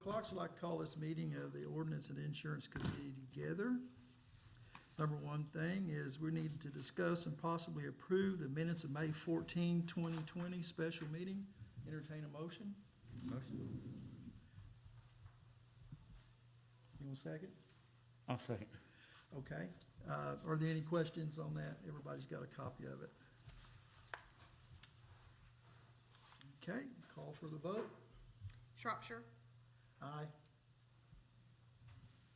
clerks would like to call this meeting of the Ordinance and Insurance Committee together. Number one thing is we need to discuss and possibly approve the minutes of May 14, 2020 special meeting. Entertain a motion. Motion. You want a second? I'll second. Okay. Are there any questions on that? Everybody's got a copy of it. Okay, call for the vote. Shropshire, Aye.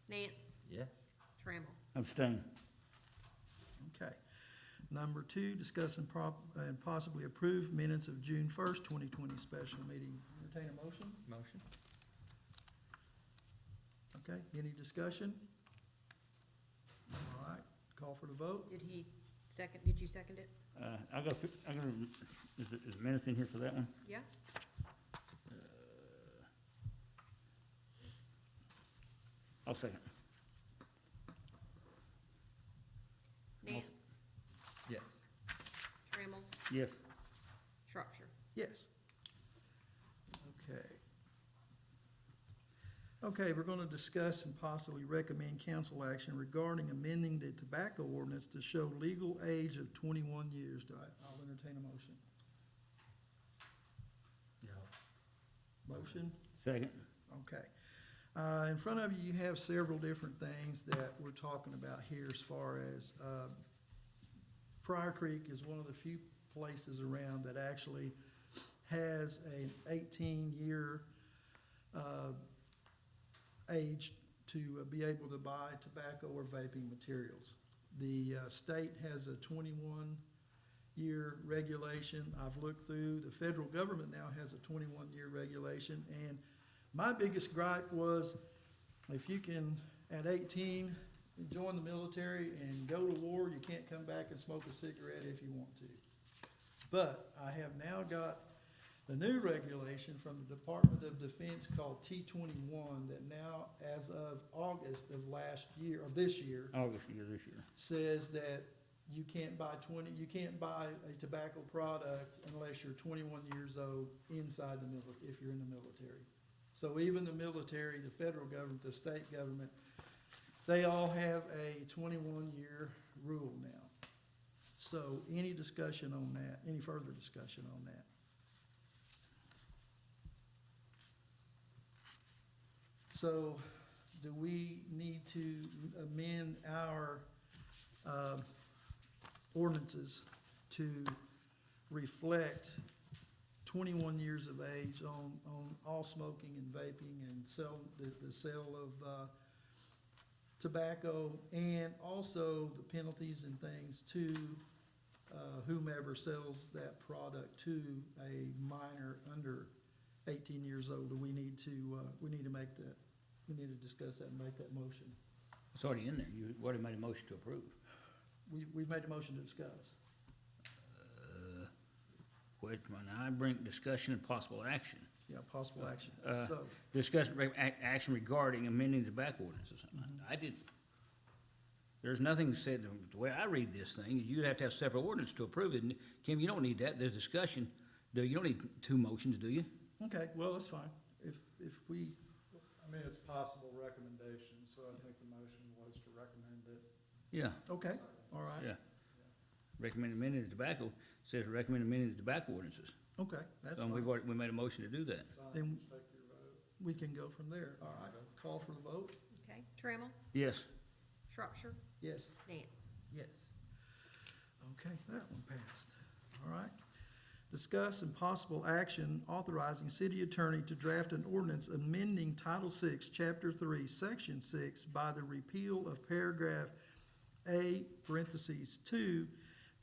Nance, Yes. Trammell. Abstain. Okay. Number two, discuss and possibly approve minutes of June 1st, 2020 special meeting. Entertain a motion? Motion. Okay, any discussion? All right, call for the vote. Did you second it? Is minutes in here for that one? Yeah? I'll second. Nance, Yes. Trammell, Yes. Shropshire. Yes. Okay. Okay, we're gonna discuss and possibly recommend council action regarding amending the tobacco ordinance to show legal age of 21 years. I'll entertain a motion. No. Motion? Second. Okay. In front of you, you have several different things that we're talking about here as far as, Pryor Creek is one of the few places around that actually has an 18-year, age to be able to buy tobacco or vaping materials. The state has a 21-year regulation. I've looked through, the federal government now has a 21-year regulation, and my biggest gripe was if you can, at 18, join the military and go to war, you can't come back and smoke a cigarette if you want to. But I have now got the new regulation from the Department of Defense called T21 that now, as of August of this year, says that you can't buy a tobacco product unless you're 21 years old inside the military, if you're in the military. So even the military, the federal government, the state government, they all have a 21-year rule now. So any discussion on that, any further discussion on that? So do we need to amend our ordinances to reflect 21 years of age on all smoking and vaping and the sale of tobacco, and also the penalties and things to whomever sells that product to a minor under 18 years old? Do we need to make that? We need to discuss that and make that motion. It's already in there. You already made a motion to approve. We've made a motion to discuss. Wait, now I bring discussion and possible action. Yeah, possible action. So, Discussion, action regarding amending the tobacco ordinances. I didn't. There's nothing that said, the way I read this thing, you'd have to have separate ordinance to approve it. And Kim, you don't need that. There's discussion. You don't need two motions, do you? okay, well, that's fine. If we, I mean, it's possible recommendation, so I think the motion was to recommend it. Yeah. okay, all right. Yeah. Recommend amending the tobacco, says recommend amending the tobacco ordinances. Okay, that's So fine. we made a motion to do that. Then Just take your vote. we can go from there. All right, call for the vote. Okay. Trammell, Yes. Shropshire, Yes. Nance. Yes. Okay, that one passed. All right. Discuss and possible action authorizing city attorney to draft an ordinance amending Title VI, Chapter 3, Section 6 by the repeal of paragraph A, parentheses 2,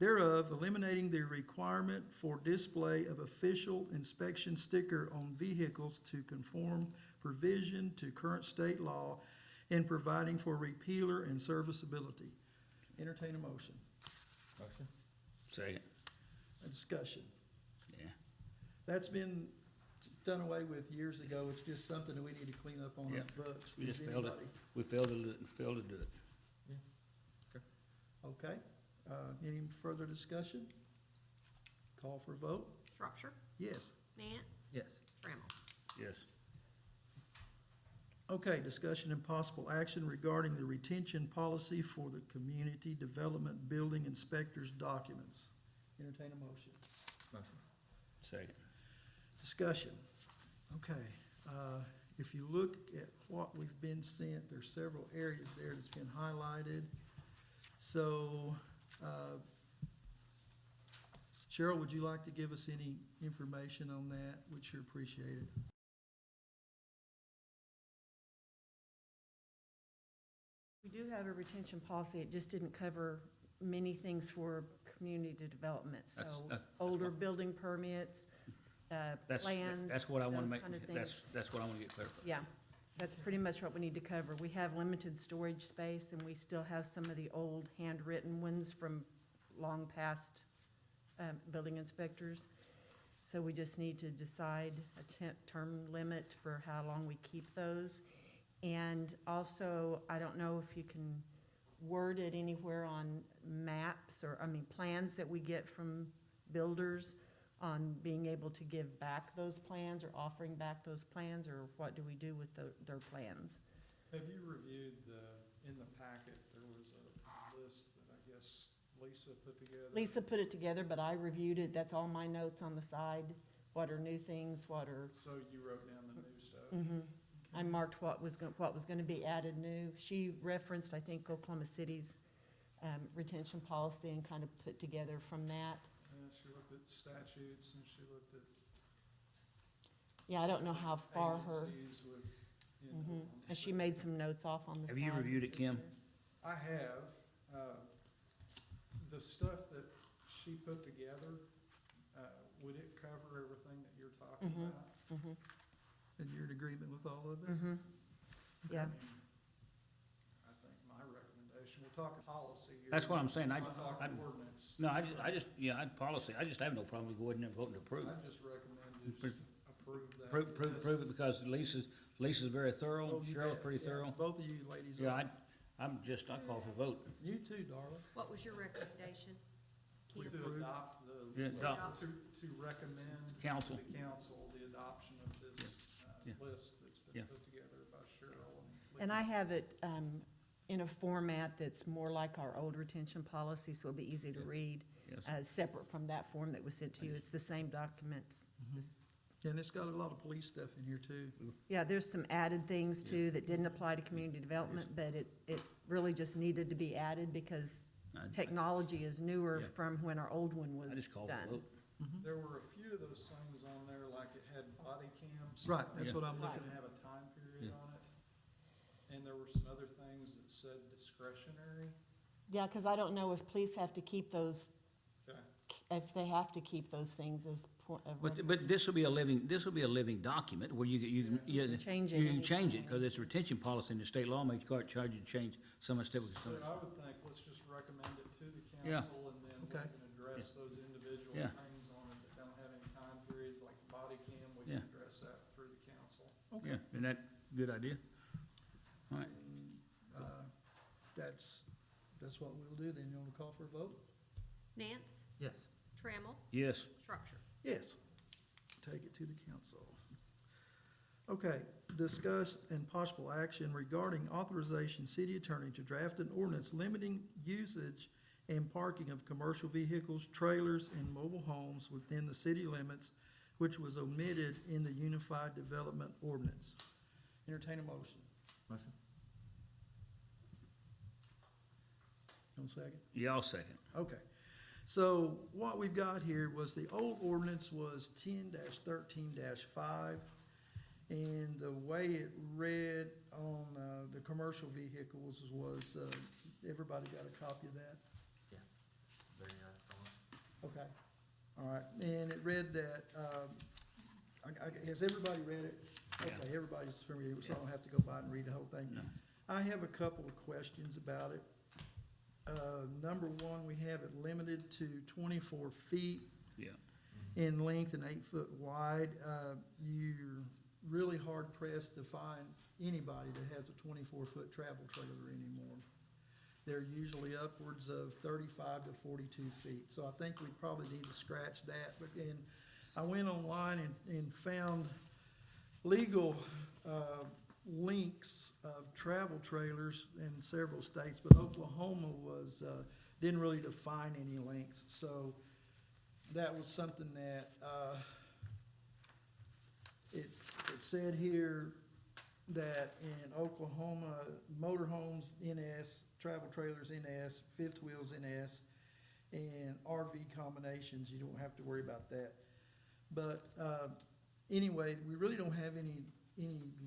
thereof, eliminating the requirement for display of official inspection sticker on vehicles to conform provision to current state law and providing for repealer and serviceability. Entertain a motion. Motion. Second. A discussion. Yeah. That's been done away with years ago. It's just something that we need to clean up on Yeah. our books. We just Does failed it. anybody? We failed to do it. Okay. Any further discussion? Call for a vote? Shropshire, Yes. Nance, Yes. Trammell. Yes. Okay, discussion and possible action regarding the retention policy for the community development building inspectors documents. Entertain a motion. Second. Discussion. Okay, if you look at what we've been sent, there's several areas there that's been highlighted. So, Cheryl, would you like to give us any information on that? We'd sure appreciate it. We do have a retention policy, it just didn't cover many things for community development, so That's older what- building permits, plans. That's what I want to those make, kind of things. that's what I want to get clarified. Yeah, that's pretty much what we need to cover. We have limited storage space, and we still have some of the old handwritten ones from long past building inspectors. So we just need to decide a term limit for how long we keep those. And also, I don't know if you can word it anywhere on maps or, plans that we get from builders on being able to give back those plans or offering back those plans, or what do we do with their plans? Have you reviewed in the packet, there was a list that I guess Lisa put together? Lisa put it together, but I reviewed it. That's all my notes on the side. What are new things, what are, So you wrote down the new stuff? mhm. I marked what was gonna be added new. She referenced, I think, Oklahoma City's retention policy and kind of put together from that. She looked at statutes and she looked at Yeah, I don't know how far her, agencies with, mhm. And she made some notes off on the side. Have you reviewed it, Kim? I have, the stuff that she put together, would it cover everything that you're talking Mhm. about? Mhm, And you're in agreement with all of it? mhm. Yeah, I think my recommendation, we're talking policy here. That's what I'm saying. We're not talking ordinance. No, I'd policy, I just have no problem with going and voting to approve. I just recommend you just approve that. Prove it because Lisa's very thorough, Oh, you Cheryl's bet. pretty Yeah, thorough. Both of you ladies Yeah, are. I call for vote. You too, darling. What was your recommendation? We Kim? to adopt Yeah, the, adopt. to recommend to Council. the council the adoption of this Yeah. list that's Yeah. been put together by Cheryl and. and I have it in a format that's more like our old retention policy, so it'll be easy to Yeah. read, Yes. separate from that form that was sent to you. It's the same documents. Mhm. Just- And it's got a lot of police stuff in here too. Yeah, there's some added things too that didn't apply to community development, but it really just needed to be added because technology is newer Yeah. from when our old one was I just call for done. vote. Mhm. There were a few of those things on there, like it had body cams. Right, that's Yeah. what I'm It looking didn't at. have a time period Yeah. on it. And there were some other things that said discretionary. Yeah, because I don't know if police have to keep those, Okay. if they have to keep those things as But this will be a living document where you can change it. you can change it, anytime. because it's retention policy and the state law makes charge you to change some of the stuff. So I would think, let's just recommend it to the Yeah. council and then we Okay. can address those individual Yeah. things on it that don't have any time periods, like the body cam, we Yeah. can address that through the council. Yeah, isn't that a good idea? All right, Uh, That's what we'll do then. You want to call for a vote? Nance? Yes. Trammell? yes, Shropshire? Yes. Take it to the council. Okay, discuss and possible action regarding authorization city attorney to draft an ordinance limiting usage and parking of commercial vehicles, trailers, and mobile homes within the city limits, which was omitted in the Unified Development Ordinance. Entertain a motion. Motion. No second? yeah, I'll second. Okay, so what we've got here was the old ordinance was 10-13-5, and the way it read on the commercial vehicles was, everybody got a copy of that? Very Okay, all right, and it read that, has everybody read it? Yeah. Okay, everybody's familiar, so I don't have to go by and read the whole thing. No. I have a couple of questions about it. Number one, we have it limited to 24 feet Yeah, in length and 8 foot wide. You're really hard pressed to find anybody that has a 24-foot travel trailer anymore. They're usually upwards of 35 to 42 feet. So I think we probably need to scratch that. But then I went online and found legal links of travel trailers in several states, but Oklahoma was, didn't really define any links. So that was something that, it said here that in Oklahoma, motorhomes NS, travel trailers NS, fifth wheels NS, and RV combinations, you don't have to worry about that. But anyway, we really don't have any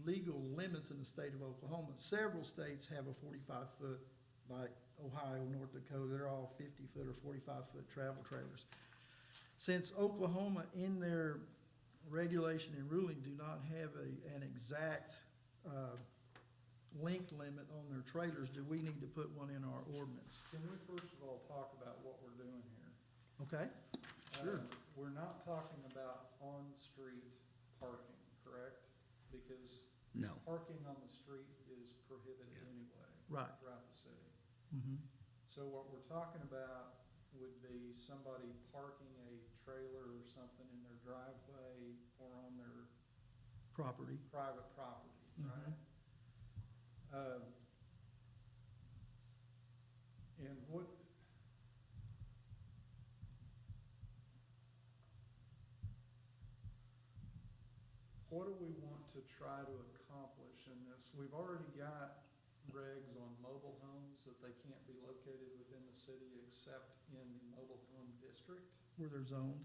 legal limits in the state of Oklahoma. Several states have a 45-foot, like Ohio, North Dakota, they're all 50-foot or 45-foot travel trailers. Since Oklahoma in their regulation and ruling do not have an exact length limit on their trailers, do we need to put one in our ordinance? Can we first of all talk about what we're doing here? Okay, sure. We're not talking about on-street parking, correct? Because No. parking on the street is prohibited anyway. Right. Throughout the city. Mm-hmm. So what we're talking about would be somebody parking a trailer or something in their driveway or on their Property. private property, Mhm. right? And what do we want to try to accomplish in this? We've already got regs on mobile homes that they can't be located within the city except in the mobile home district. Where they're zoned.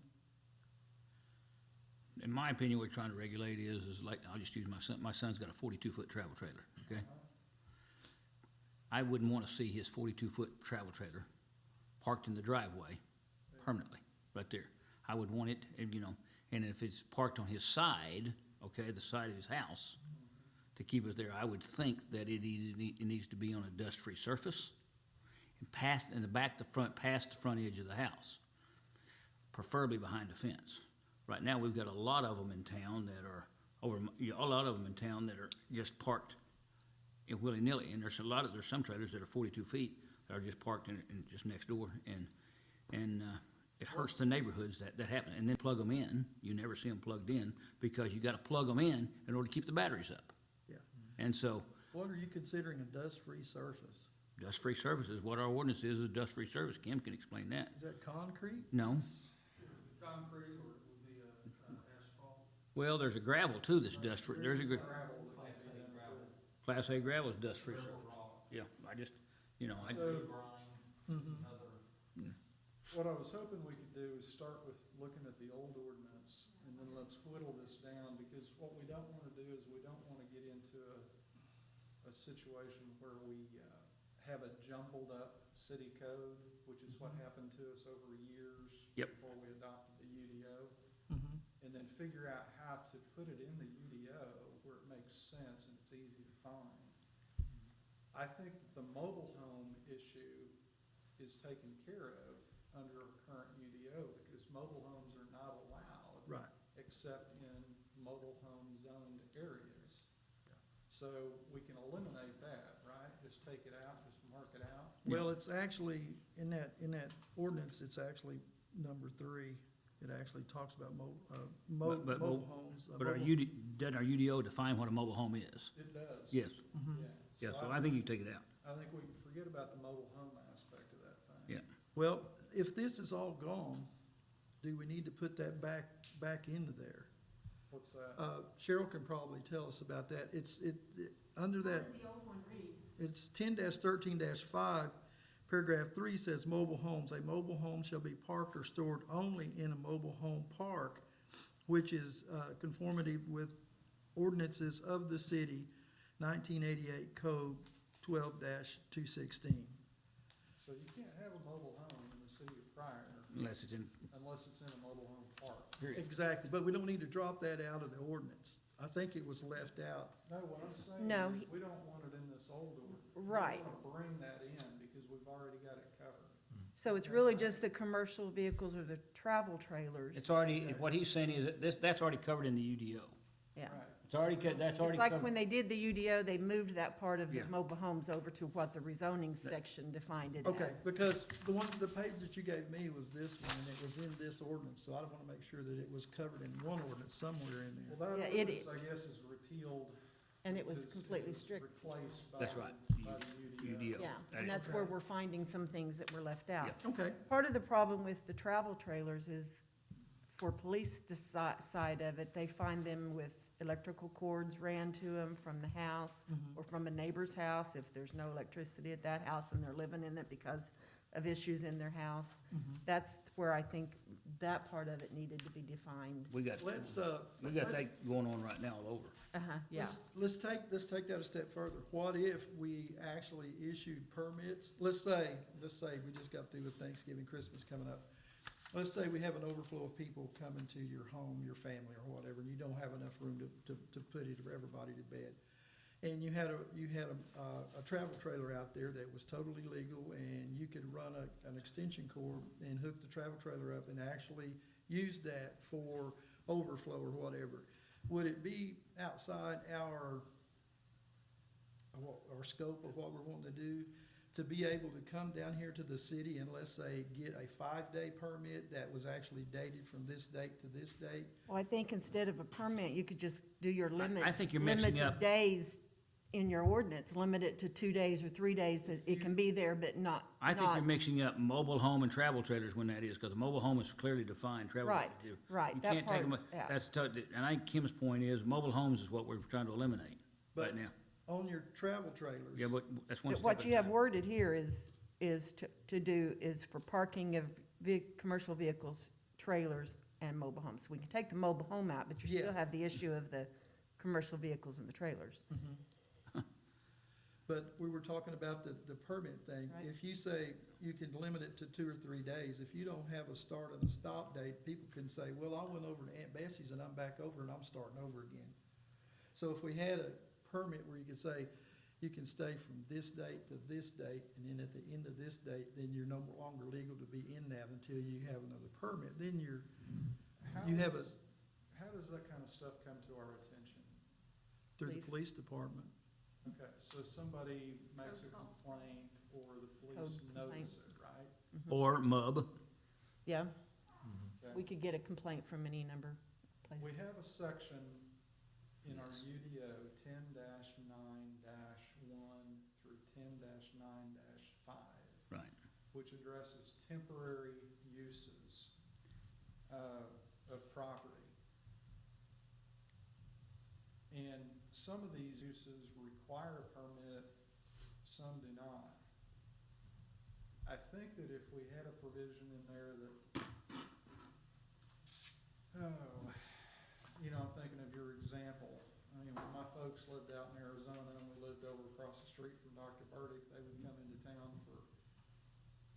In my opinion, what we're trying to regulate is like, I'll just use my son. My son's got a 42-foot travel trailer, okay? I wouldn't want to see his 42-foot travel trailer parked in the driveway permanently, right there. I would want it, and, you know, and if it's parked on his side, okay, the side of his house, to keep it there, I would think that it needs to be on a dust-free surface, and in the back, the front, past the front edge of the house, preferably behind a fence. Right now, we've got a lot of them in town that are just parked willy-nilly, and there's some trailers that are 42 feet that are just parked in just next door, and it hurts the neighborhoods that happen. And then plug them in, you never see them plugged in, because you gotta plug them in order to keep the batteries up. Yeah. And so, What are you considering a dust-free surface? dust-free surface is what our ordinance is a dust-free surface. Kim can explain that. Is that concrete? No? Concrete or it would be asphalt? Well, there's a gravel too that's dust-free. There's a Gravel that can be done too. Class A gravel is dust-free surface. Yeah, I just, you know, So, Mm-hmm. what I was hoping we could do is start with looking at the old ordinance, and then let's whittle this down, because what we don't wanna do is we don't wanna get into a situation where we, have a jumbled up city code, which is what happened to us over years. Yep. Before we adopted the UDO, Mm-hmm. and then figure out how to put it in the UDO where it makes sense and it's easy to find. I think the mobile home issue is taken care of under our current UDO, because mobile homes are not allowed. Right. Except in mobile home zoned areas. So we can eliminate that, right? Just take it out, just mark it out. Well, it's actually, in that ordinance, it's actually number 3. It actually talks about But- mobile homes. but doesn't our UDO define what a mobile home is? It does. Yes. Mhm. Yeah, so I think you take it out. I think we can forget about the mobile home aspect of that thing. Yeah. Well, if this is all gone, do we need to put that back into there? What's that? Cheryl can probably tell us about that. Under that. It's 10-13-5, paragraph 3 says mobile homes. A mobile home shall be parked or stored only in a mobile home park, which is conformity with ordinances of the city, 1988 Code 12-216. So you can't have a mobile home in the city of Pryor Unless it's in, unless it's in a mobile home park. Exactly, but we don't need to drop that out of the ordinance. I think it was left out. No, what I'm saying No, is, we don't want it in this old ordinance. Right. We wanna bring that in because we've already got it covered. So it's really just the commercial vehicles or the travel trailers. it's already, what he's saying is that that's already covered in the UDO. Yeah. Right. It's already, that's already It's like covered. when they did the UDO, they moved that part of the Yeah. mobile homes over to what the rezoning section defined it Okay, as. because the page that you gave me was this one, and it was in this ordinance, so I want to make sure that it was covered in one ordinance somewhere in there. Well, that Yeah, it ordinance, I guess, is repealed And it was because completely was strict. Replaced by. That's right. By the UDO. UDO. Yeah, That and is- that's where we're finding some things that were left out. Okay, Part of the problem with the travel trailers is, for police side of it, they find them with electrical cords ran to them from the house or from a neighbor's house if there's no electricity at that house and they're living in it because of issues in their house. That's where I think that part of it needed to be defined. We got let's, that going on right now all over. Yeah. let's take that a step further. What if we actually issued permits? Let's say we just got through with Thanksgiving, Christmas coming up. Let's say we have an overflow of people coming to your home, your family or whatever, and you don't have enough room to put everybody to bed. And you had a travel trailer out there that was totally legal, and you could run an extension cord and hook the travel trailer up and actually use that for overflow or whatever. Would it be outside our scope of what we're wanting to do to be able to come down here to the city and, let's say, get a 5-day permit that was actually dated from this date to this date? Well, I think instead of a permit, you could just do your limit. I think you're mixing up- Limited days in your ordinance, limit it to 2 days or 3 days that it can be there, but not. I think you're not- mixing up mobile home and travel trailers when that is, because a mobile home is clearly defined, travel. Right, right, You that can't take 'em- part's out. That's, and I think Kim's point is, mobile homes is what we're trying to eliminate right But now. on your travel trailers. Yeah, but that's one But step what at a you have time. worded here is for parking of commercial vehicles, trailers, and mobile homes. We can take the mobile home out, but you Yeah. still have the issue of the commercial vehicles and the trailers. But we were talking about the permit thing. Right. If you say you can limit it to 2 or 3 days, if you don't have a start and a stop date, people can say, well, I went over to Aunt Bessie's and I'm back over and I'm starting over again. So if we had a permit where you could say, you can stay from this date to this date, and then at the end of this date, then you're no longer legal to be in that until you have another permit, then How you have does- How does that kind of stuff come to our attention? through the Police. police department. Okay, so somebody makes a Code calls. complaint or the police Code notice complaint. it, right? Or MUB. Yeah, Okay. we could get a complaint from any number of We places. have a section in our Yes. UDO 10-9-1 through 10-9-5, Right. which addresses temporary uses of property. And some of these uses require a permit, some do not. I think that if we had a provision in there that, I'm thinking of your example. I mean, when my folks lived out in Arizona and we lived over across the street from Dr. Burdick, they would come into town for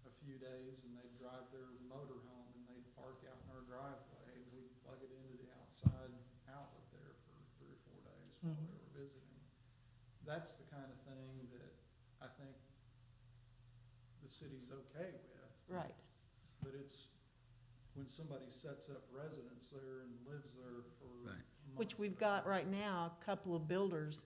a few days and they'd drive their motor home and they'd park out in our driveway and we'd plug it into the outside outlet there for 3 or 4 days while they were visiting. That's the kind of thing that I think the city's okay with. Right. But it's when somebody sets up residence there and lives there for Right. months. Which we've at a got time. right now, a couple of builders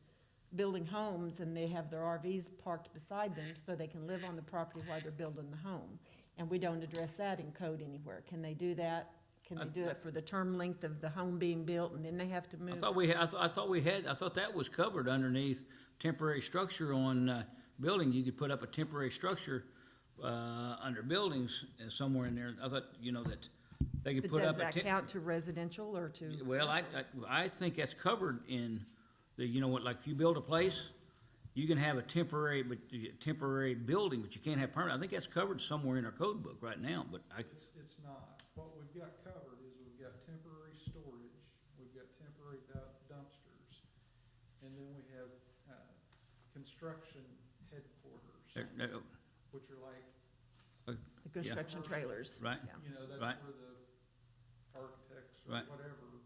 building homes, and they have their RVs parked beside them so they can live on the property while they're building the home. And we don't address that in code anywhere. Can they do that? Can they do it for the term length of the home being built, and then they have to I move? thought that was covered underneath temporary structure on, building. You could put up a temporary structure, under buildings somewhere in there. I thought, that they could But put does up a. that count to residential or to? Well, I think that's covered in the, like if you build a place, you can have a temporary building, but you can't have permanent. I think that's covered somewhere in our code book right now, but It's not. What we've got covered is we've got temporary storage, we've got temporary dumpsters, and then we have, construction headquarters, which are like, The construction trailers. Right. Yeah. that's Right. where the architects or Right. whatever,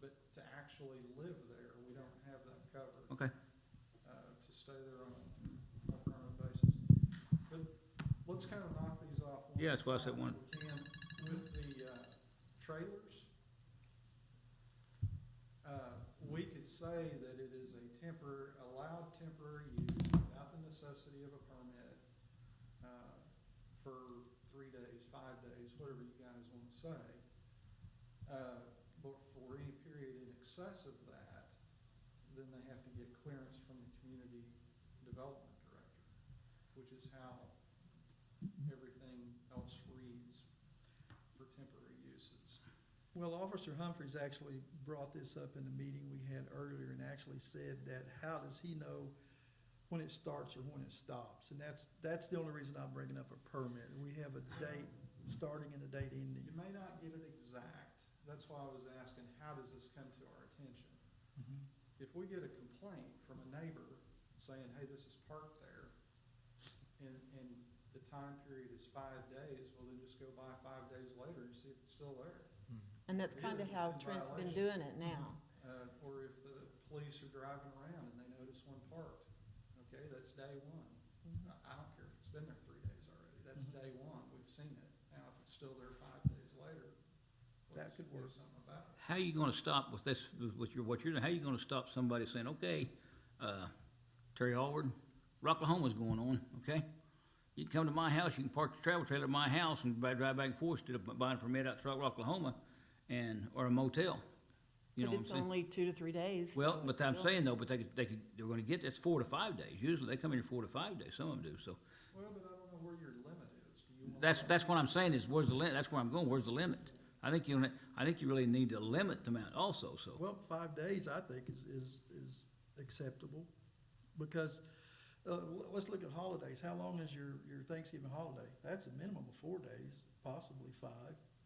but to actually live there, we don't have that covered. Okay. To stay there on a permanent basis. But let's kind of knock these off. Yeah, that's why I said at a one. time if we can. With the trailers, we could say that it is a allowed temporary use without the necessity of a permit for 3 days, 5 days, whatever you guys want to say. But for any period in excess of that, then they have to get clearance from the community development director, which is how everything else reads for temporary uses. Well, Officer Humphreys actually brought this up in a meeting we had earlier and actually said that how does he know when it starts or when it stops? And that's the only reason I'm bringing up a permit. We have a date starting and a date ending. You may not get it exact. That's why I was asking, how does this come to our attention? Mhm. If we get a complaint from a neighbor saying, hey, this is parked there, and the time period is 5 days, well, then just go by 5 days later and see if it's still there. And that's kind of how Trent's been doing it now. Or if the police are driving around and they notice one parked, okay, that's day one. I don't care if it's been there 3 days already, that's day one, we've seen it. Now, if it's still there 5 days later, That let's could do work. something about it. How are you gonna stop with this, with what you're doing, how are you gonna stop somebody saying, okay, Terry Allward, Rocklahoma's going on, okay? You can come to my house, you can park the travel trailer at my house and drive back and forth instead of buying a permit out to Rocklahoma or a motel. You know But what I'm it's saying? only 2 to 3 days. Well, so but it's I'm still- saying though, but they're gonna get, that's 4 to 5 days. Usually they come in 4 to 5 days, some of them do, so. Well, but I don't know where your limit is. Do you want? That's what I'm saying is, where's the limit? That's where I'm going, where's the limit? I think you really need to limit the amount also, so. Well, 5 days, I think, is acceptable, because, let's look at holidays. How long is your Thanksgiving holiday? That's a minimum of 4 days, possibly 5,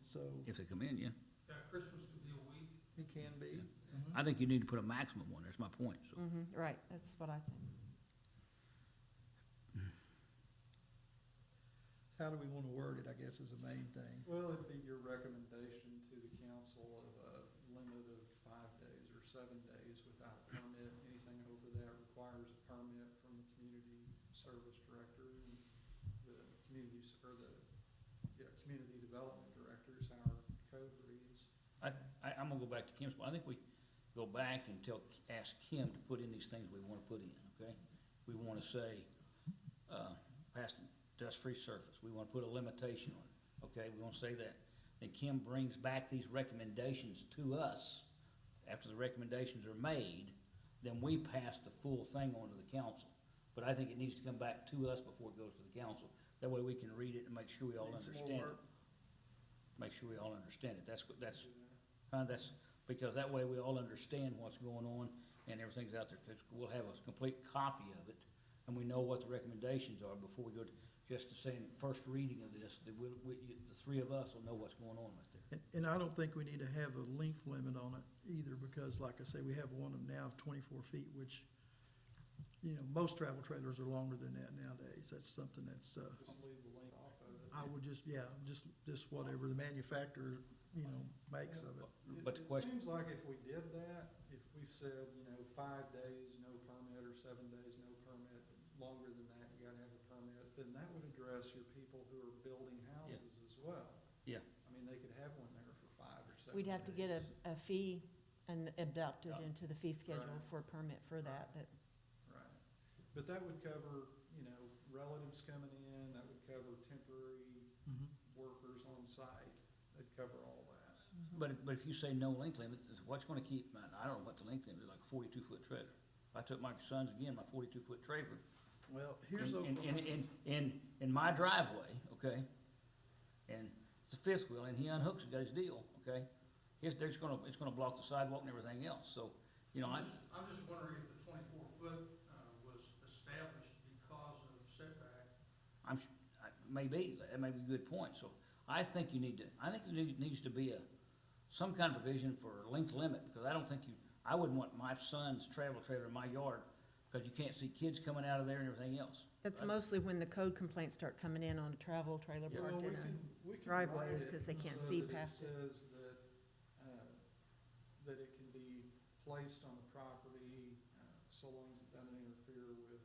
so If they come in, yeah. Yeah, Christmas could be a week. it can be. I think you need to put a maximum on, that's my point, so. Right, that's what I think. How do we want to word it, I guess, is the main thing. Well, it'd be your recommendation to the council of a limit of 5 days or 7 days without a permit. Anything over that requires a permit from the community service director and the community development director is how our code reads. I'm gonna go back to Kim's, I think we go back and ask Kim to put in these things we wanna put in, okay? We wanna say, past dust-free surface, we wanna put a limitation on it, okay? We wanna say that. Then Kim brings back these recommendations to us. After the recommendations are made, then we pass the full thing on to the council. But I think it needs to come back to us before it goes to the council. That way we can read it and make sure we all Need some more understand it. work. Make sure we all understand it. That's, because that way we all understand what's going on and everything's out there. 'Cause we'll have a complete copy of it and we know what the recommendations are before we go to, just to say in first reading of this, that the 3 of us will know what's going on right there. And I don't think we need to have a length limit on it either, because like I say, we have one of them now of 24 feet, which, most travel trailers are longer than that nowadays. That's something that's, Just leave the link off of it. I would just whatever the manufacturer, makes of it. But the It question- seems like if we did that, if we said, 5 days, no permit, or 7 days, no permit, longer than that, you gotta have a permit, then that would address your people who are building houses as well. Yeah. I mean, they could have one there for 5 or 7 days. We'd have to get a fee and adopt it Yeah. into the fee schedule Right. for a permit for that, but Right. But that would cover, relatives coming in, that would cover temporary Mhm. workers on site, that'd cover all that. But if you say no length limit, what's gonna keep, I don't know what the length limit is, like a 42-foot trailer. If I took my son's again, my 42-foot trailer, Well, here's in my driveway, okay? And it's a 5th wheel, and he unhooks it, got his deal, okay? It's gonna block the sidewalk and everything else, so, I'm just wondering if the 24-foot was established because of setback. maybe, that may be a good point, so I think there needs to be some kind of provision for length limit, because I wouldn't want my son's travel trailer in my yard, because you can't see kids coming out of there and everything else. that's mostly when the code complaints start coming in on a travel trailer Yeah. parked Well, in a, we can driveway write is it 'cause they can't so see that past it. says that it can be placed on the property, so long as it doesn't interfere with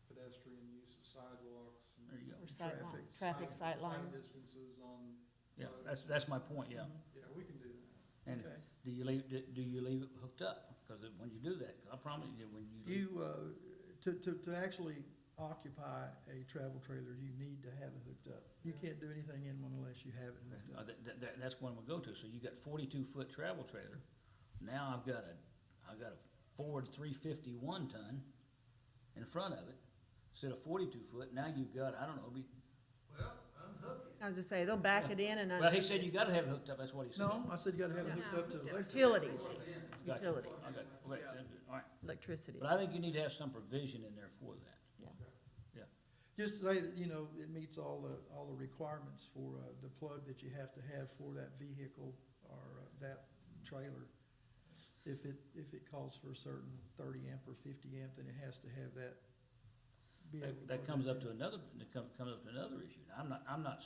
pedestrian use of sidewalks. and There you go. or sight Traffic. lines, traffic sight line. Side distances on. Yeah, roads. that's my point, yeah. Yeah, we can do that. And Okay. do you leave it hooked up? Because when you do that, 'cause I promise you, when you. To actually occupy a travel trailer, you need to have it hooked up. You can't do anything in one unless you have it hooked up. That's what I'm gonna go to. So you got 42-foot travel trailer. Now I've got a Ford 351 ton in front of it, instead of 42 foot, now you've got, I don't know, Well, unhook it. I was just saying, they'll back it in and well, he unhook said it. you gotta have it hooked up, that's what he said. No, I said you gotta have it Yeah. hooked up to No, electric. Utilities, Plug in. Gotcha. utilities, Okay, okay, all right. electricity. But I think you need to have some provision in there for that. Just say that, you know, it meets all the requirements for, the plug that you have to have for that vehicle or that trailer. If it calls for a certain 30 amp or 50 amp, then it has to have that. be able to That plug comes that up in. to another, comes up to another issue. Now, I'm not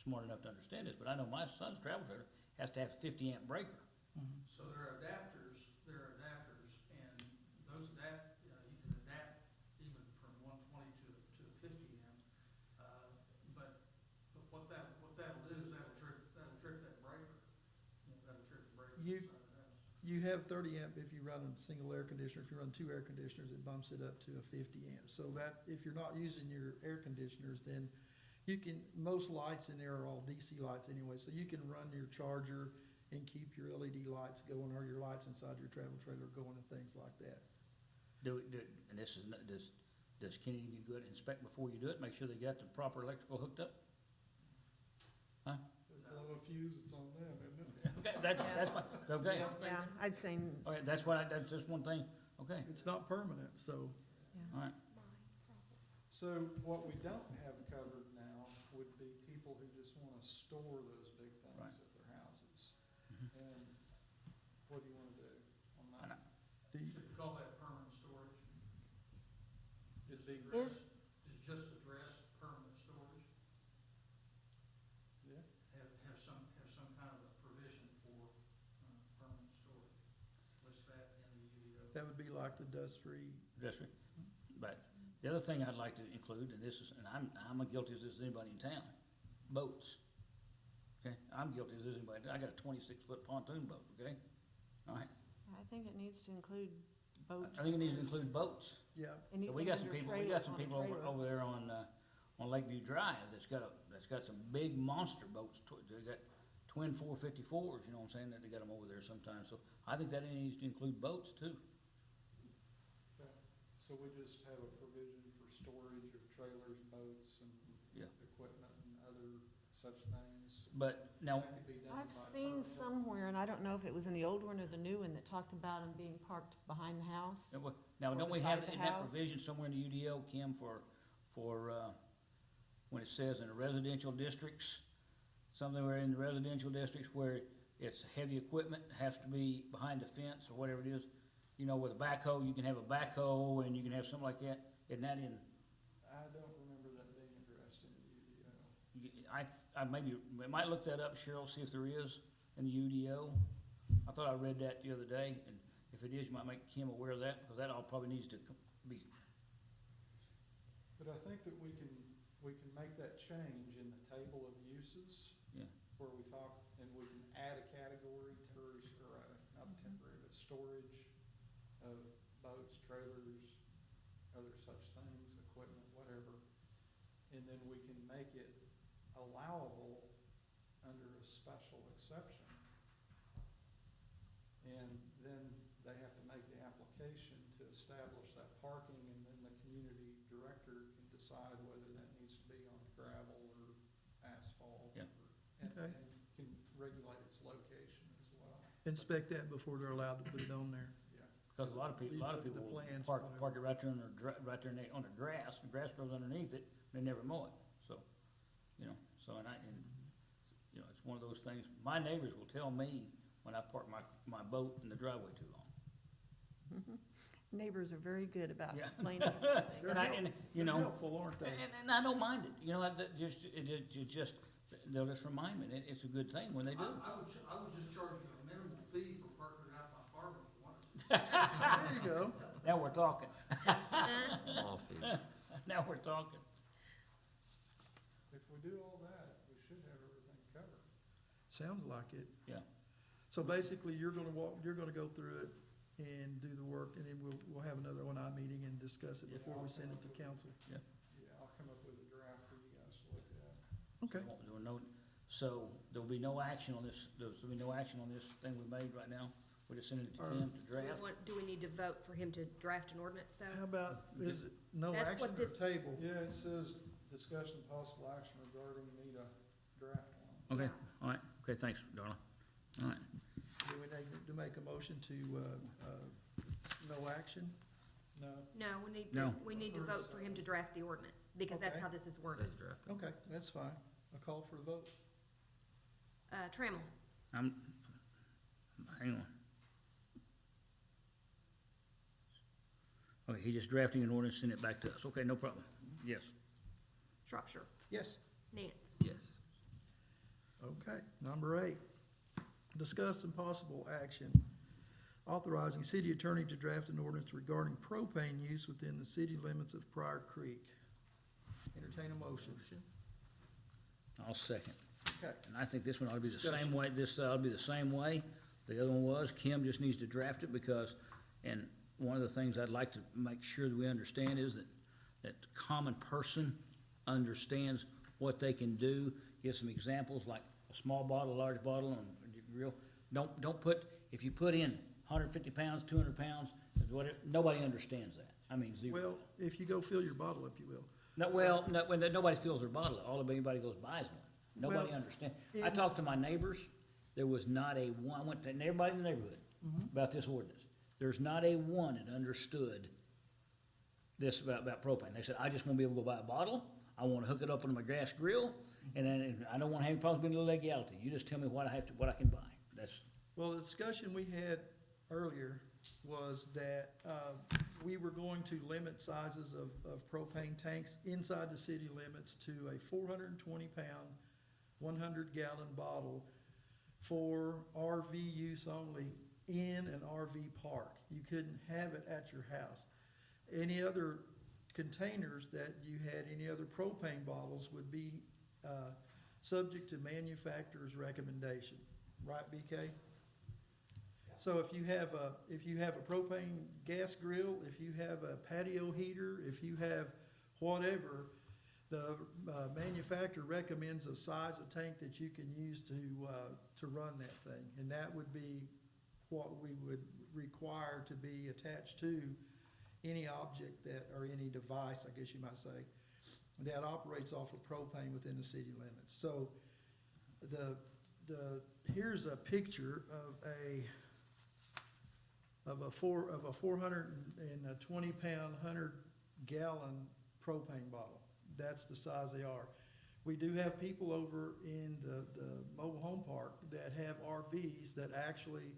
smart enough to understand this, but I know my son's travel trailer has to have 50 amp breaker. Mhm. So there are adapters, and those you can adapt even from 120 to 50 amp. But what that'll do is that'll trip that breaker. That'll trip the breaker You- inside the house. You have 30 amp if you run a single air conditioner. If you run 2 air conditioners, it bumps it up to a 50 amp. So that, if you're not using your air conditioners, then you can, most lights in there are all DC lights anyway, so you can run your charger and keep your LED lights going, or your lights inside your travel trailer going and things like that. And this is, does Kenny, you go and inspect before you do it, make sure they got the proper electrical hooked up? Huh? They blow a fuse, it's on them, isn't it? Okay, that's my, okay, Yeah, I'd say, okay, that's just one thing, okay, It's not permanent, so yeah. all right. So what we don't have covered now would be people who just wanna store those big things Right. at their houses. Mhm. And what do you wanna do on I know. that? do you, Should we call that permanent storage? It'd be, Is- Is just address permanent storage? yeah, Have some kind of a provision for, permanent storage. List that in the UDO. that would be like the dust-free. That's right. But the other thing I'd like to include, and this is, and I'm as guilty as anybody in town, boats. Okay, I'm guilty as anybody, I got a 26-foot pontoon boat, okay? All right, I think it needs to include boat. I think it needs to include boats. Yeah, So we got some people, over there on Lakeview Drive that's got some big monster boats, they got twin 454s, you know what I'm saying, that they got them over there sometimes, so I think that needs to include boats too. okay. So we just have a provision for storage of trailers, boats, and Yeah. equipment and other such things. But now, That could be done I've by seen permit. somewhere, and I don't know if it was in the old one or the new one, that talked about them being parked behind the house. now, Or don't we have beside the in that house? provision somewhere in the UDO, Kim, for, when it says in the residential districts, something where in the residential districts where it's heavy equipment has to be behind the fence or whatever it is, you know, with a backhoe, you can have a backhoe and you can have something like that, isn't that in, I don't remember that being addressed in the UDO. I maybe, we might look that up, Cheryl, see if there is in the UDO. I thought I read that the other day, and if it is, you might make Kim aware of that, because that all probably needs to be, But I think that we can make that change in the table of uses. Yeah. Where we talk, and we can add a category not temporary, but storage of boats, trailers, other such things, equipment, whatever. And then we can make it allowable under a special exception. And then they have to make the application to establish that parking, and then the community director can decide whether that needs to be on gravel or asphalt. Yeah. Okay. And can regulate its location as well. inspect that before they're allowed to put it on there. Yeah. because a lot of people Please look at the will plans, park whatever. it right there on the grass, the grass grows underneath it, and they never mow it, so, you know, you know, it's one of those things, my neighbors will tell me when I park my boat in the driveway too long. Neighbors are very good about Yeah. cleaning. And you know, They're helpful, aren't they? and I don't mind it, you know, they'll just remind me, and it's a good thing when they do. I would just charge you a minimal fee for parking it out my farm if you wanted. There you go. Now we're talking, Small fees. now we're talking. If we do all that, we should have everything covered. Sounds like it. Yeah. So basically, you're gonna go through it and do the work, and then we'll have another ONI meeting and discuss it Yeah. before we send it to council. Yeah, I'll come up with a draft for you guys to look at. Okay. So there'll be no action on this, there'll be no action on this thing we made right now We'll just send it to Or- Kim to draft. Do we need to vote for him to draft an ordinance, How though? about, is it no That's action what or this- table? Yeah, it says discussion possible action regarding need a draft one. Okay, Yeah. all right, okay, thanks, Darla. All right, Do we need to make a motion to, no action? No, No, No. we need to vote for him to draft the ordinance, because that's Okay. how this is worded. Says draft. Okay, that's fine. A call for the vote. Trammell, hang on. Okay, he's just drafting an ordinance, send it back to us. Okay, no problem. Yes. Shropshire, Yes. Nance. Yes. Okay, number 8, discuss and possible action authorizing city attorney to draft an ordinance regarding propane use within the city limits of Pryor Creek. Entertain a motion. I'll second. Okay, And I think this one ought to be the same Discussion. way, this ought to be the same way the other one was. Kim just needs to draft it because, and one of the things I'd like to make sure that we understand is that the common person understands what they can do. Give some examples like a small bottle, a large bottle, and real, don't put, if you put in 150 pounds, 200 pounds, whatever, nobody understands that. I mean, zero. well, if you go fill your bottle up, you will. Nobody fills their bottle. Anybody goes buys one. Nobody Well, understands. I in- talked to my neighbors. There was not a one. I went to everybody in the neighborhood about this ordinance. There's not a one that understood this about propane. They said, "I just want to be able to go buy a bottle. I want to hook it up on my gas grill, and then I don't want to have any problems with the legality. You just tell me what I can buy." That's Well, the discussion we had earlier was that we were going to limit sizes of propane tanks inside the city limits to a 420-pound, 100-gallon bottle for RV use only in an RV park. You couldn't have it at your house. Any other containers that you had, any other propane bottles would be subject to manufacturer's recommendation. Right, BK? So if you have a propane gas grill, if you have a patio heater, if you have whatever, the manufacturer recommends a size of tank that you can use to run that thing. And that would be what we would require to be attached to any object or any device, I guess you might say, that operates off of propane within the city limits. So here's a picture of a 420-pound, 100-gallon propane bottle. That's the size they are. We do have people over in the mobile home park that have RVs that actually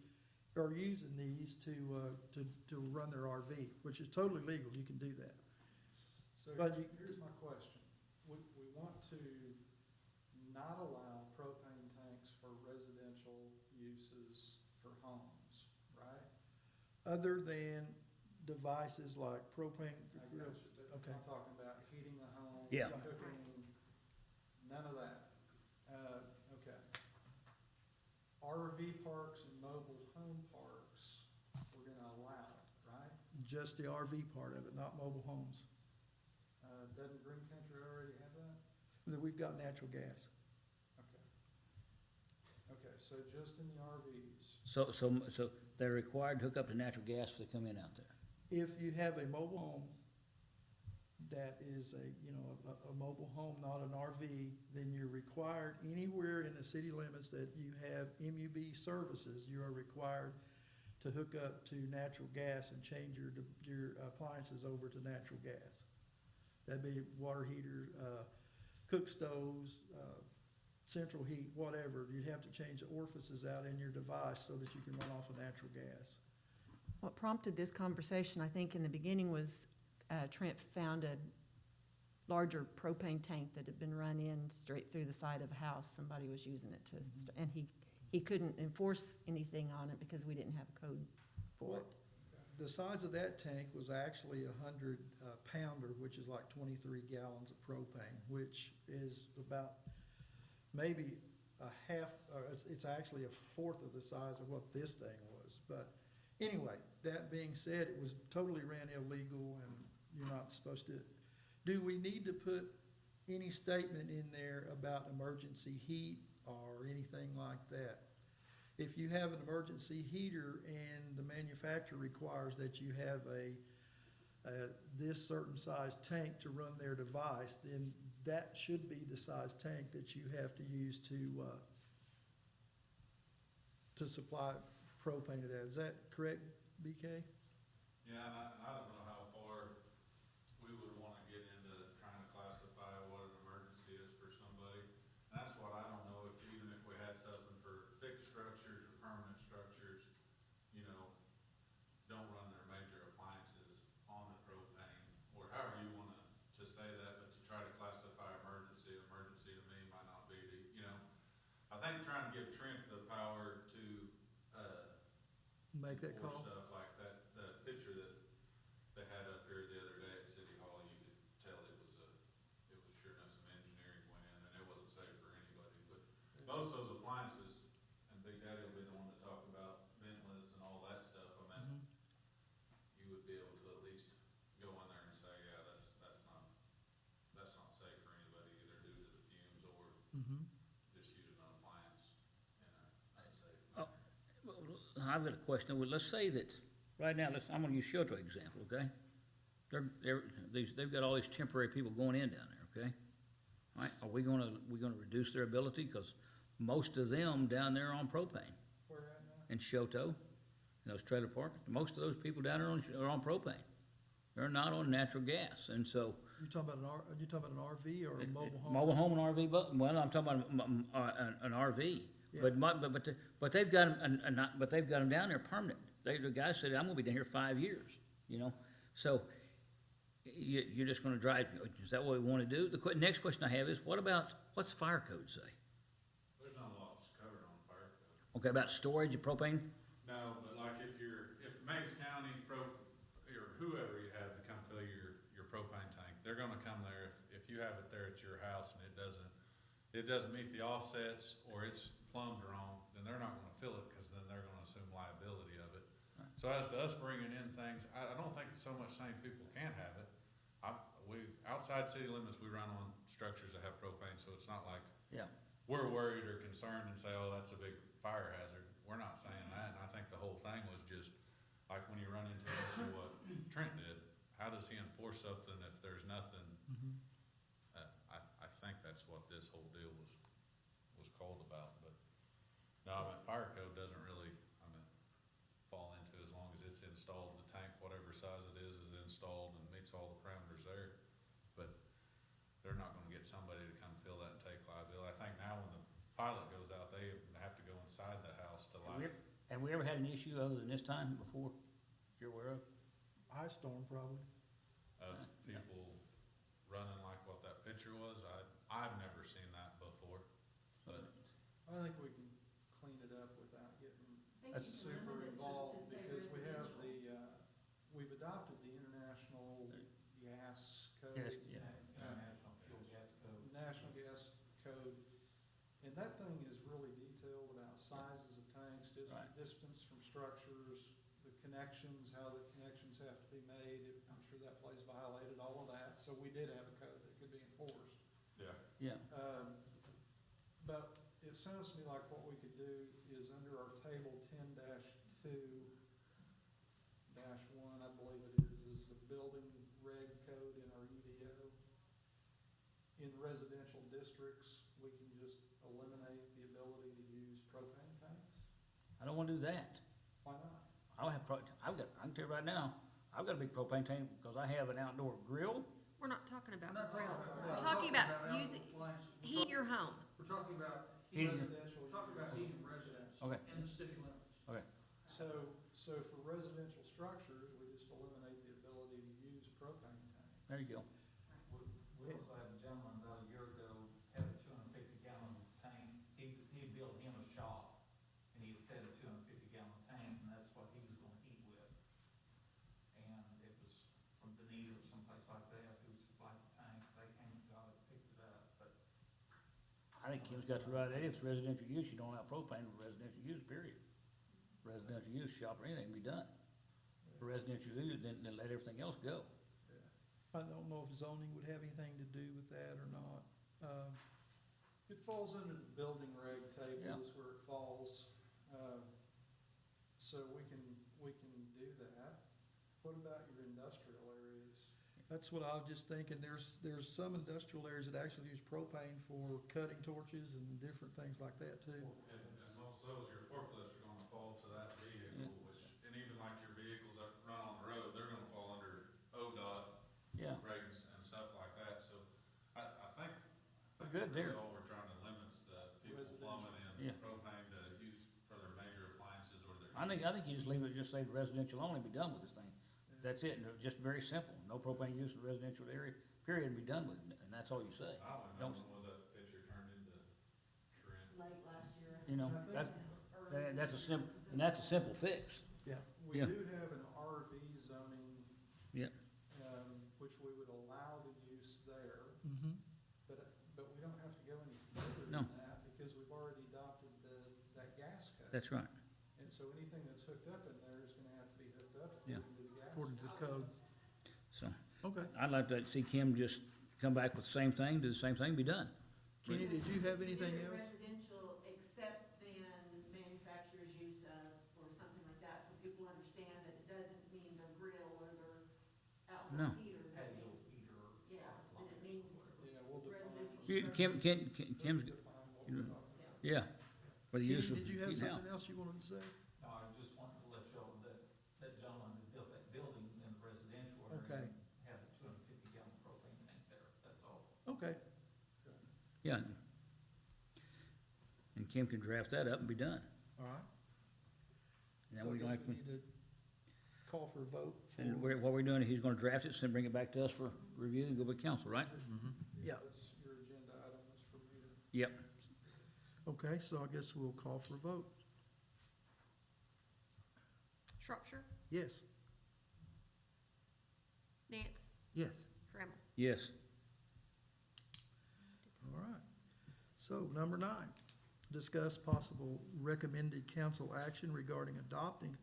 are using these to run their RV, which is totally legal. You can do that. so But here's my question. We want to not allow propane tanks for residential uses for homes, right? Other than devices like propane. I got you, but Okay. I'm talking about heating the home, Yeah. cooking, none of that. Okay. RV parks and mobile home parks, we're gonna allow it, right? Just the RV part of it, not mobile homes. Doesn't Green Country already have that? We've got natural gas. Okay. Okay, so just in the RVs. so they're required to hook up to natural gas if they come in out there. If you have a mobile home that is a mobile home, not an RV, then you're required anywhere in the city limits that you have MUB services, you are required to hook up to natural gas and change your appliances over to natural gas. That'd be water heater, cook stoves, central heat, whatever. You'd have to change the orifices out in your device so that you can run off of natural gas. What prompted this conversation, I think, in the beginning was Trent found a larger propane tank that had been run in straight through the side of a house. Somebody was using it and he couldn't enforce anything on it because we didn't have a code for it. The size of that tank was actually 100 pounder, which is like 23 gallons of propane, which is about maybe a half, or it's actually a fourth of the size of what this thing was. But anyway, that being said, it was totally ran illegal and you're not supposed to. Do we need to put any statement in there about emergency heat or anything like that? if you have an emergency heater and the manufacturer requires that you have this certain size tank to run their device, then that should be the size tank that you have to use to supply propane to that. Is that correct, BK? Yeah, and I don't know how far we would wanna get into trying to classify what an emergency is for somebody. And that's what I don't know, if even if we had something for fixed structures or permanent structures, you know, don't run their major appliances on the propane, or however you wanna to say that, but to try to classify emergency to me might not be, you know. I think trying to give Trent the power to, Make that enforce call? stuff like that, the picture that they had up here the other day at City Hall, you could tell it was sure enough some engineering went in, and it wasn't safe for anybody, but most of those appliances, and Big Daddy will be the one to talk about ventless and all that stuff, I mean, you would be able to at least go in there and say, yeah, that's not safe for anybody, either due to the fumes or Mm-hmm. just using an appliance in an unsafe Oh. manner. Well, I've got a question. Well, let's say that, right now, I'm gonna use Shelter example, okay? They've got all these temporary people going in down there, okay? All right, are we gonna reduce their ability? Cause most of them down there are on propane. Where at now? In Shoto, in those trailer parks, most of those people down there are on propane. They're not on natural gas, and so. Are you talking about an RV or a mobile home? Mobile home and RV, well, I'm talking about an RV. Yeah. But they've got them down there permanent. The guy said, I'm gonna be down here 5 years, you know? So, you're just gonna drive, is that what we wanna do? Next question I have is, what's fire code say? There's not a lot that's covered on fire code. Okay, about storage of propane? No, but like if Mace County or whoever you have to come fill your propane tank, they're gonna come there, if you have it there at your house and it doesn't meet the offsets or it's plumbed wrong, then they're not gonna fill it, cause then they're gonna assume liability of it. Right. So as to us bringing in things, I don't think it's so much saying people can't have it. Outside city limits, we run on structures that have propane, so it's not like Yeah. we're worried or concerned and say, oh, that's a big fire hazard. We're not saying that, and I think the whole thing was just, like when you run into an issue what Trent did, how does he enforce something if there's nothing? Mhm. I think that's what this whole deal was called about, but, no, I mean, fire code doesn't really, fall into as long as it's installed, the tank, whatever size it is installed and meets all the parameters there. But they're not gonna get somebody to come fill that and take liability. I think now when the pilot goes out, they have to go inside the house to Have we ever had an issue other than this time before you're aware of? Ice storm, probably. people running like what that picture was. I've never seen that before, but I think we can clean it up without getting That's- super involved, because we have we've adopted the International Gas Code. Yes, yeah. National Gas Code, and that thing is really detailed about sizes of tanks, Right. distance from structures, the connections, how the connections have to be made. I'm sure that place violated all of that, so we did have a code that could be enforced. yeah. Yeah. But it sounds to me like what we could do is under our table 10-2-1, I believe it is the building reg code in our UDO. In residential districts, we can just eliminate the ability to use propane tanks. I don't wanna do that. Why not? I can tell you right now, I've got a big propane tank because I have an outdoor grill. We're not talking about We're not talking grills. about- We're we're talking about outdoor using, appliances. heat your home. We're talking about Heating. Residential. we're talking about heating residence Okay. in the city limits. Okay. So for residential structures, we just eliminate the ability to use propane tanks. There you go. We also had a gentleman about a year ago, had a 250-gallon tank. He built him a shop, and he had set a 250-gallon tank, and that's what he was gonna heat with. And it was from Benita or someplace like that, who supplied the tank. They came and got it, picked it up, but I think Kim's got the right idea. If it's residential use, you don't allow propane for residential use, period. Residential use, shop or anything can be done. For residential use, then let everything else go. I don't know if zoning would have anything to do with that or not. It falls under the building reg table Yeah. is where it falls. So we can do that. What about your industrial areas? That's what I was just thinking. There's some industrial areas that actually use propane for cutting torches and different things like that too. And most of those, your forklifts are gonna fall to that vehicle, which, and even like your vehicles that run on the road, they're gonna fall under ODOT Yeah, ratings and stuff like that, so I think good really there. all we're trying to limit is the people plumbing Yeah. and propane to use for their major appliances or their. I think you just leave it, just say residential only, be done with this thing. That's it, and just very simple, no propane use in the residential area, period, and be done with it, and that's all you say. I don't Don't- know, was that picture turned into shrimp? Late last year. You know, that's a simple fix. We Yeah. do have an RV zoning. Yeah. Which we would allow the use there, Mm-hmm. but we don't have to go any further No. than that because we've already adopted that gas code. That's right. And so anything that's hooked up in there is gonna have to be hooked up Yeah. according to the gas. According to the code. So, Okay. I'd like to see Kim just come back with the same thing, do the same thing, be done. Kenny, did you have anything else? Residential, except then manufacturer's use of, or something like that, so people understand that it doesn't mean their grill or their No. outdoor heater. That Patio means, heater. yeah, and it means Yeah, we'll define. residential. Kim's, Define what we're talking about. yeah, for the Kenny, use of did you have heating something out. else you wanted to say? No, I just wanted to let y'all know that gentleman that built that building in the residential Okay. area had a 250-gallon propane tank there, that's all. Okay. Yeah. And Kim can draft that up and be done. All right. And then So I we guess like, we need to call for a vote. and what we're doing, he's gonna draft it, bring it back to us for review and go to council, right? Yeah. That's your agenda item, is for me to. Yep. Okay, so I guess we'll call for a vote. Shropshire, Yes. Nance, Yes. Trammell. Yes. All right. So, number 9, discuss possible recommended council action regarding adopting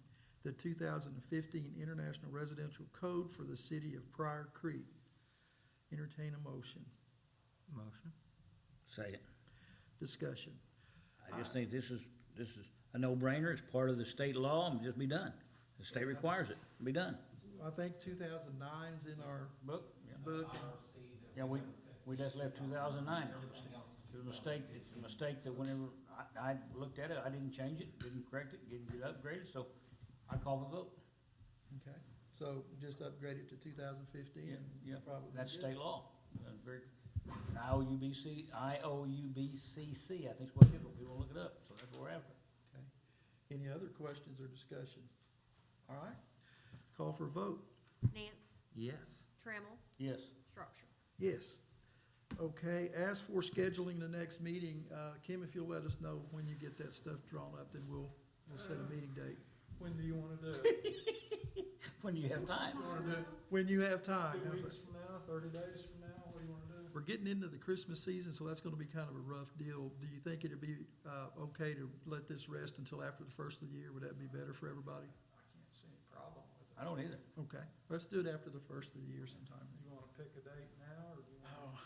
the 2015 International Residential Code for the city of Pryor Creek. Entertain a motion. Motion. Second. Discussion. I just think this is a no-brainer, it's part of the state law, and just be done. The state requires it, be done. I think 2009's in our Book? Yeah. book. IRC that Yeah, we just left 2009. It was a mistake, it's a mistake that whenever I looked at it, I didn't change it, didn't correct it, didn't get upgraded, so I call the vote. Okay, so just upgrade it to 2015? Yeah, and yeah, probably that's good. state law. Very, IOUBCC, I think is what it is, people look it up, so that's what we're after. Okay. Any other questions or discussion? All right, call for a vote. Nance, Yes. Trammell, Yes. Shropshire. Yes. Okay, as for scheduling the next meeting, Kim, if you'll let us know when you get that stuff drawn up, then we'll set a meeting date. When do you wanna do it? When you have time. You wanna do it When you have time. 2 How's weeks that? from now, 30 days from now, what do you wanna do? We're getting into the Christmas season, so that's gonna be kind of a rough deal. Do you think it'd be, okay to let this rest until after the first of the year? Would that be better for everybody? I can't see any problem with it. I don't either. Okay, let's do it after the first of the year sometime. You wanna pick a date now, or do you wanna? Oh.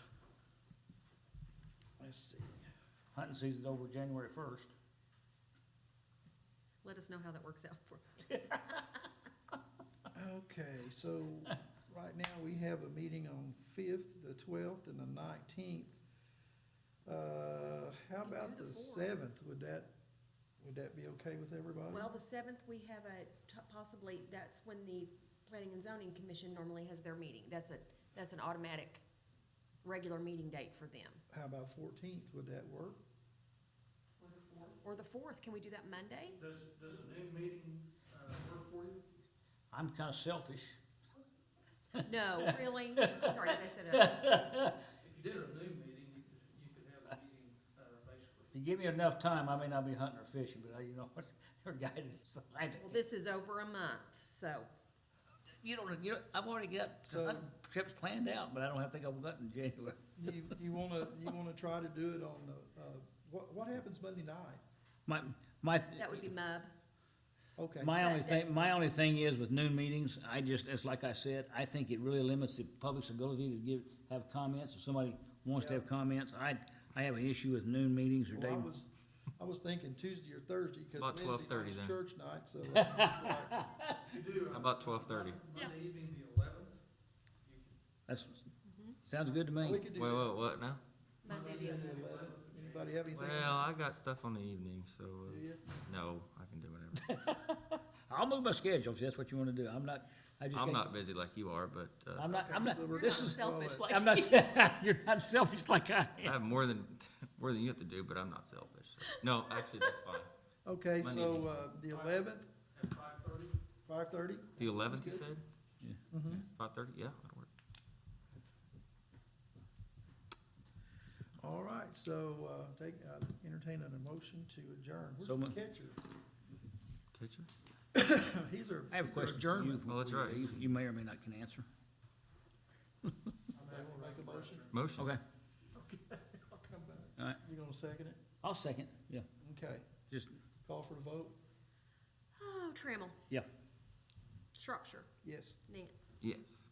Let's see. Hunting season's over January 1st. Let us know how that works out for you. Okay, so right now we have a meeting on 5th, the 12th, and the 19th. How about the 7th? Would that be okay with everybody? Well, the 7th, we have possibly, that's when the Planning and Zoning Commission normally has their meeting. That's an automatic, regular meeting date for them. How about 14th? Would that work? Or the 4th, can we do that Monday? Does a new meeting, work for you? I'm kinda selfish. No, really? Sorry, did I say that? If you did a new meeting, you could have a meeting, basically. If you give me enough time, I may not be hunting or fishing, but you know, your guy decided. Well, this is over a month, so. You don't, I've already got So- hunting trips planned out, but I don't have to think I've got in January. You wanna try to do it on the, what happens Monday night? My, That would be MUB. Okay, my That- only thing is with noon meetings, it's like I said, I think it really limits the public's ability to have comments. If somebody wants to Yeah. have comments, I have an issue with noon meetings or well, day. I was thinking Tuesday or Thursday, because About Wednesday 12:30 night's then. church night, so it's like, You do. How about 12:30? Monday evening, the 11th, you can, That's, sounds good to me. we could do Wait, that. what now? Monday the 11th. Anybody have anything? Well, I got stuff on the evening, so, Do you? no, I can do whatever. I'll move my schedule if that's what you wanna do. I'm not, I just. I'm can't- not busy like you are, but, I'm not, Okay, I'm not, so we're this gonna is, call Selfish it- like I'm not, you're not selfish like I I am. have more than you have to do, but I'm not selfish. So. No, actually, that's fine. Okay, Monday so, evening. the 11th, at 5:30. 5:30? The 11th, you Good. said? Mm-hmm. 5:30? Yeah, that'll work. All right, so, entertain an emotion to adjourn. So Where's the moved. catcher? Catcher? He's our, I have a he's our question for adjournment. you. Oh, that's right. You may or may not can answer. Okay, we'll make a motion. Motion. Okay, I'll come back. all right. You gonna second it? I'll second, yeah. Okay, Just, call for the vote? Oh, Trammell. yeah. Shropshire. Yes. Nance. Yes.